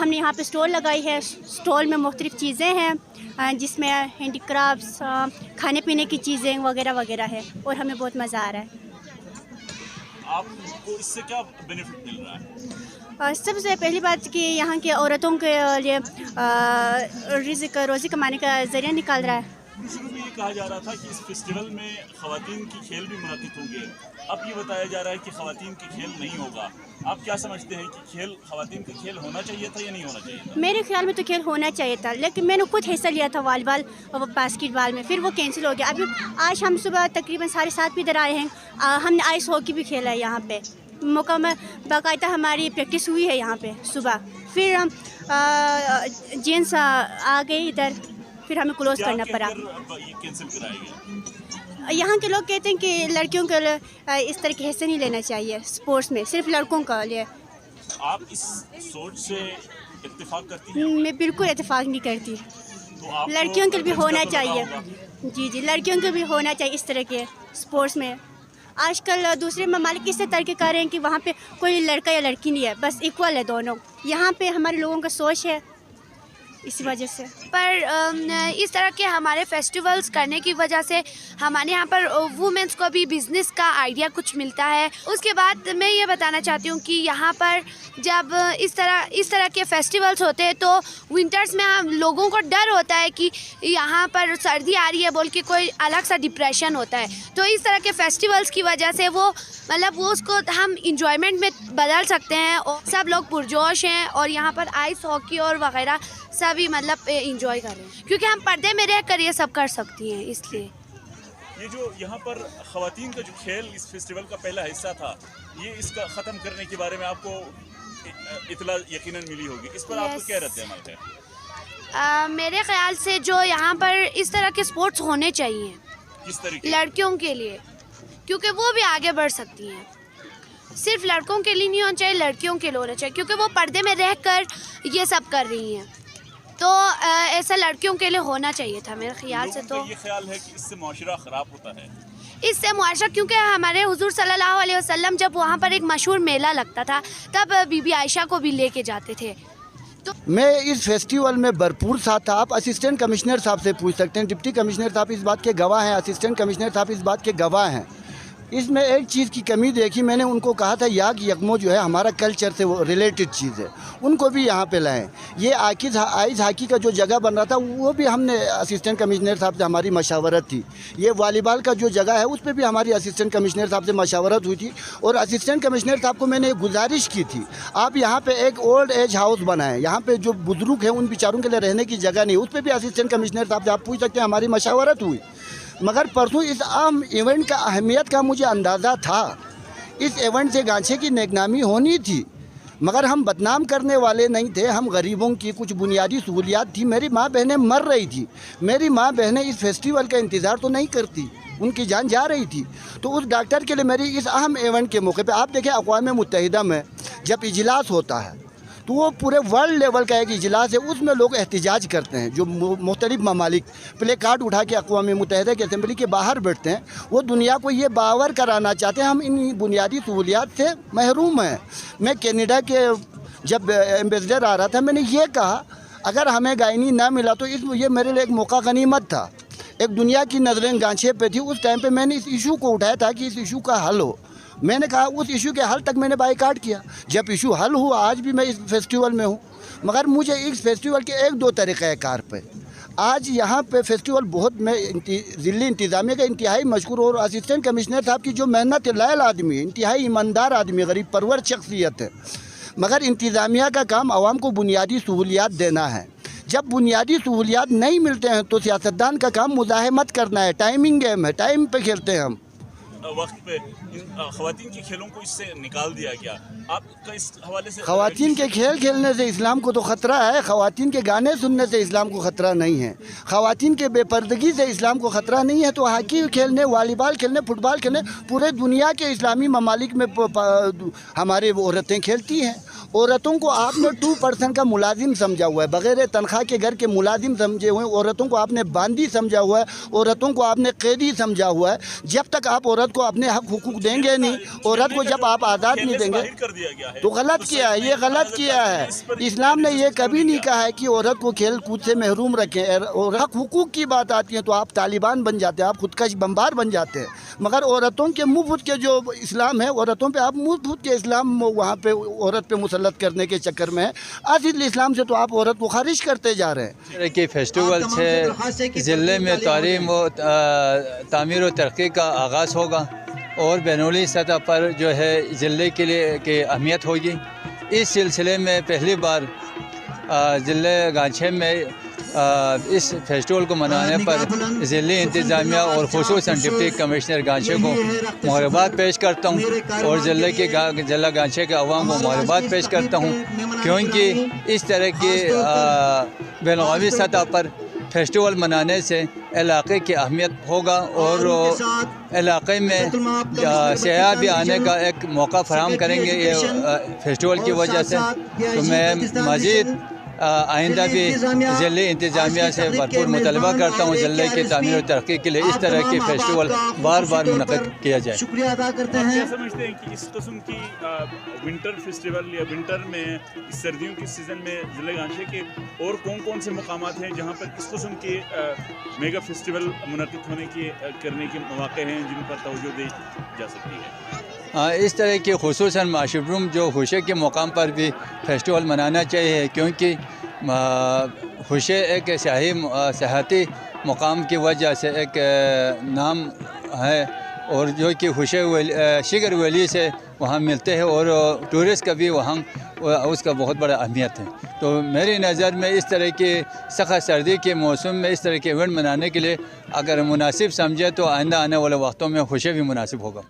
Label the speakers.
Speaker 1: हमने यहाँ पे स्टॉल लगाई है। स्टॉल में मुख्तलिफ़ चीज़ें हैं जिसमें हैंडीक्राफ्ट्स, खाने पीने की चीज़ें वगैरह वगैरह है, और हमें बहुत मज़ा आ रहा है।
Speaker 2: आपको इससे क्या बेनिफिट मिल रहा है?
Speaker 1: सबसे पहली बात कि यहाँ की औरतों के लिए रोज़ी कमाने का ज़रिया निकाल रहा है।
Speaker 2: शुरू में ये कहा जा रहा था कि इस फेस्टिवल में ख़वातीन की खेल भी मुनक़िद होंगे, अब ये बताया जा रहा है कि ख़वातीन की खेल नहीं होगा। आप क्या समझते हैं कि खेल ख़वातीन का खेल होना चाहिए था या नहीं होना चाहिए था?
Speaker 1: मेरे ख्याल में तो खेल होना चाहिए था, लेकिन मैंने खुद हिस्सा लिया था वॉलीबॉल और बास्केटबॉल में, फिर वो कैंसिल हो गया। अभी आज हम सुबह तकरीबन 7:30 भी इधर आए हैं। हमने आइस हॉकी भी खेला है यहाँ पे, मुकम्मल बाकायदा हमारी प्रैक्टिस हुई है यहाँ पे सुबह। फिर हम जेंट्स आ गए इधर, फिर हमें क्लोज करना पड़ा।
Speaker 2: ये कैंसिल कराया गया?
Speaker 1: यहाँ के लोग कहते हैं कि लड़कियों को इस तरह के हिस्से नहीं लेना चाहिए स्पोर्ट्स में, सिर्फ लड़कों का लिए।
Speaker 2: आप इस सोच से इत्तेफाक करती हैं?
Speaker 1: मैं बिल्कुल इत्तेफाक नहीं करती।
Speaker 2: तो आप
Speaker 1: लड़कियों के भी होना चाहिए।
Speaker 2: होगा।
Speaker 1: जी, लड़कियों के भी होना चाहिए इस तरह के स्पोर्ट्स में। आजकल दूसरे ममालिक इससे तरक्की कर रहे हैं कि वहाँ पे कोई लड़का या लड़की नहीं है, बस इक्वल है दोनों। यहाँ पे हमारे लोगों का सोच है, इसी वजह से।
Speaker 3: पर इस तरह के हमारे फेस्टिवल्स करने की वजह से हमारे यहाँ पर वुमेंस को भी बिज़नेस का आइडिया कुछ मिलता है। उसके बाद मैं ये बताना चाहती हूँ कि यहाँ पर जब इस तरह के फेस्टिवल्स होते हैं तो विंटर्स में हम लोगों को डर होता है कि यहाँ पर सर्दी आ रही है बोल के कोई अलग सा डिप्रेशन होता है। तो इस तरह के फेस्टिवल्स की वजह से वो उसको हम इंजॉयमेंट में बदल सकते हैं, और सब लोग पुरजोश हैं और यहाँ पर आइस हॉकी और वगैरह सभी इंजॉय कर रहे हैं, क्योंकि हम पर्दे में रह कर ये सब कर सकती हैं। इसलिए
Speaker 2: ये जो यहाँ पर ख़वातीन का जो खेल इस फेस्टिवल का पहला हिस्सा था, ये इसका ख़त्म करने के बारे में आपको इतला यकीनन मिली होगी, इस पर आपको क्या रद्द अमल है?
Speaker 3: मेरे ख्याल से जो यहाँ पर इस तरह के स्पोर्ट्स होने चाहिए
Speaker 2: किस तरीके?
Speaker 3: लड़कियों के लिए, क्योंकि वो भी आगे बढ़ सकती हैं। सिर्फ लड़कों के लिए नहीं होना चाहिए, लड़कियों के लिए होना चाहिए, क्योंकि वो पर्दे में रह कर ये सब कर रही हैं। तो ऐसा लड़कियों के लिए होना चाहिए था मेरे ख्याल से। तो
Speaker 2: ये ख्याल है कि इससे मुआशरा ख़राब होता है?
Speaker 3: इससे मुआशरा, क्योंकि हमारे हुजूर सल्लल्लाहु अलैहि वसल्लम जब वहाँ पर एक मशहूर मेला लगता था तब बीबी आयशा को भी लेके जाते थे। तो
Speaker 4: मैं इस फेस्टिवल में भरपूर साथ था। आप असिस्टेंट कमिश्नर साहब से पूछ सकते हैं, डिप्टी कमिश्नर साहब इस बात के गवाह हैं, असिस्टेंट कमिश्नर साहब इस बात के गवाह हैं। इसमें एक चीज़ की कमी देखी मैंने, उनको कहा था याक यकमो जो है हमारा कल्चर से वो रिलेटेड चीज़ है, उनको भी यहाँ पे लाएं। ये आइस हॉकी का जो जगह बन रहा था वो भी हमने असिस्टेंट कमिश्नर साहब से हमारी मशावरत थी। ये वॉलीबॉल का जो जगह है उस पर भी हमारी असिस्टेंट कमिश्नर साहब से मशावरत हुई थी, और असिस्टेंट कमिश्नर साहब को मैंने गुजारिश की थी आप यहाँ पर एक ओल्ड एज हाउस बनाएँ। यहाँ पर जो बुजुर्ग हैं उन बेचारों के लिए रहने की जगह नहीं, उस पर भी असिस्टेंट कमिश्नर साहब से आप पूछ सकते हैं, हमारी मशावरत हुई। मगर परसों इस अहम इवेंट का अहमियत का मुझे अंदाज़ा था। इस इवेंट से गांछे की नेकनामी होनी थी, मगर हम बदनाम करने वाले नहीं थे। हम गरीबों की कुछ बुनियादी सहूलियात थी। मेरी माँ बहनें मर रही थी, मेरी माँ बहनें इस फेस्टिवल का इंतज़ार तो नहीं करती, उनकी जान जा रही थी। तो उस डॉक्टर के लिए मेरी इस अहम इवेंट के मौके पे आप देखें, अक़वाम मुत्तहिदा में जब इजलास होता है तो वो पूरे वर्ल्ड लेवल का एक इजलास है, उसमें लोग एहतिजाज करते हैं। जो मुख्तलिफ ममालिक प्ले कार्ड उठा के अक़वाम मुत्तहिदा की असम्बली के बाहर बैठते हैं, वो दुनिया को ये बावर कराना चाहते हैं हम इन बुनियादी सहूलियात से महरूम हैं। मैं कनाडा के जब एम्बेसडर आ रहा था, मैंने ये कहा अगर हमें गायनी ना मिला तो ये मेरे लिए एक मौका गनीमत था। एक दुनिया की नज़रें गांछे पे थी, उस टाइम पे मैंने इस इशू को उठाया था कि इस इशू का हल हो। मैंने कहा उस इशू के हल तक मैंने बाइकाट किया। जब इशू हल हुआ, आज भी मैं इस फेस्टिवल में हूँ, मगर मुझे इस फेस्टिवल के एक दो तरीक़ाकार पे आज यहाँ पे फेस्टिवल बहुत मैं ज़िली इंतज़ामिया का इंतहाई मशकूर, और असिस्टेंट कमिश्नर साहब की जो मेहनत लायल आदमी है, इंतहाई ईमानदार आदमी, गरीब परवर शख्सियत है। मगर इंतज़ामिया का काम आवाम को बुनियादी सहूलियात देना है। जब बुनियादी सहूलियात नहीं मिलते हैं तो सियासतदान का काम मुज़ाहमत करना है। टाइमिंग गेम है, टाइम पे खेलते हैं हम।
Speaker 2: वक्त पे ख़वातीन के खेलों को इससे निकाल दिया गया, आपका इस हवाले से?
Speaker 4: ख़वातीन के खेल खेलने से इस्लाम को तो ख़तरा है, ख़वातीन के गाने सुनने से इस्लाम को ख़तरा नहीं है, ख़वातीन के बेपर्दगी से इस्लाम को ख़तरा नहीं है। तो हॉकी खेलने, वॉलीबॉल खेलने, फुटबॉल खेलने पूरे दुनिया के इस्लामी ममालिक में हमारे औरतें खेलती हैं। औरतों को आपने 2% का मुलाजिम समझा हुआ है, बग़ैर तनख्वाह के घर के मुलाजिम समझे हुए हैं। औरतों को आपने बांदी समझा हुआ है, औरतों को आपने कैदी समझा हुआ है। जब तक आप औरत को अपने हक हुकूक देंगे नहीं, औरत को जब आप आज़ाद नहीं देंगे
Speaker 2: कर दिया गया है
Speaker 4: तो गलत किया है, ये गलत किया है। इस्लाम ने ये कभी नहीं कहा है कि औरत को खेल कूद से महरूम रखें। और हक हुकूक की बात आती है तो आप तालिबान बन जाते हैं, आप खुदकश बम्बार बन जाते हैं। मगर औरतों के मुँह फुट के जो इस्लाम है, औरतों पे आप मुँह फुट के इस्लाम वहाँ पे औरत पे मुसल्लत करने के चक्कर में असल इस्लाम से तो आप औरत को खारिज करते जा रहे हैं।
Speaker 5: कि फेस्टिवल से ज़िले में तालीम व तामीर व तरक्की का आगाज़ होगा और बैनुली सतह पर जो है ज़िले के लिए की अहमियत होगी। इस सिलसिले में पहली बार ज़िले गांछे में इस फेस्टिवल को मनाने पर ज़िली इंतज़ामिया और ख़ुसूसन डिप्टी कमिश्नर गांछे को मुबारकबाद पेश करता हूँ और ज़िला गांछे के अवाम को मुबारकबाद पेश करता हूँ, क्योंकि इस तरह की बैनुल-अक़वामी सतह पर फेस्टिवल मनाने से इलाक़े की अहमियत होगा और इलाक़े में सयाह भी आने का एक मौका फराहम करेंगे ये फेस्टिवल की वजह से। तो मैं मज़ीद आइंदा भी ज़िले इंतज़ामिया से भरपूर मुतालबा करता हूँ ज़िले की तामीर और तरक्की के लिए इस तरह के फेस्टिवल बार बार मुनक़्क़िद किया जाए।
Speaker 6: शुक्रिया अदा करते हैं।
Speaker 2: क्या समझते हैं कि इस किस्म की विंटर फेस्टिवल या विंटर में इस सर्दियों के सीज़न में ज़िले गांछे के और कौन कौन से मकामात हैं जहाँ पर इस किस्म के मेगा फेस्टिवल मुनक़्क़िद होने के करने के मौक़े हैं जिन पर तवज्जो दी जा सकती है?
Speaker 5: इस तरह के ख़ुसूसन माशरूम जो खुशे के मुकाम पर भी फेस्टिवल मनाना चाहिए, क्योंकि खुशे एक सियाहती मुकाम की वजह से एक नाम है और जो कि खुशे शिगर वैली से वहाँ मिलते हैं और टूरिस्ट का भी वहाँ उसका बहुत बड़ा अहमियत है। तो मेरी नज़र में इस तरह की सख़त सर्दी के मौसम में इस तरह के इवेंट मनाने के लिए अगर मुनासिब समझे तो आइंदा आने वाले वक्तों में खुशे भी मुनासिब होगा।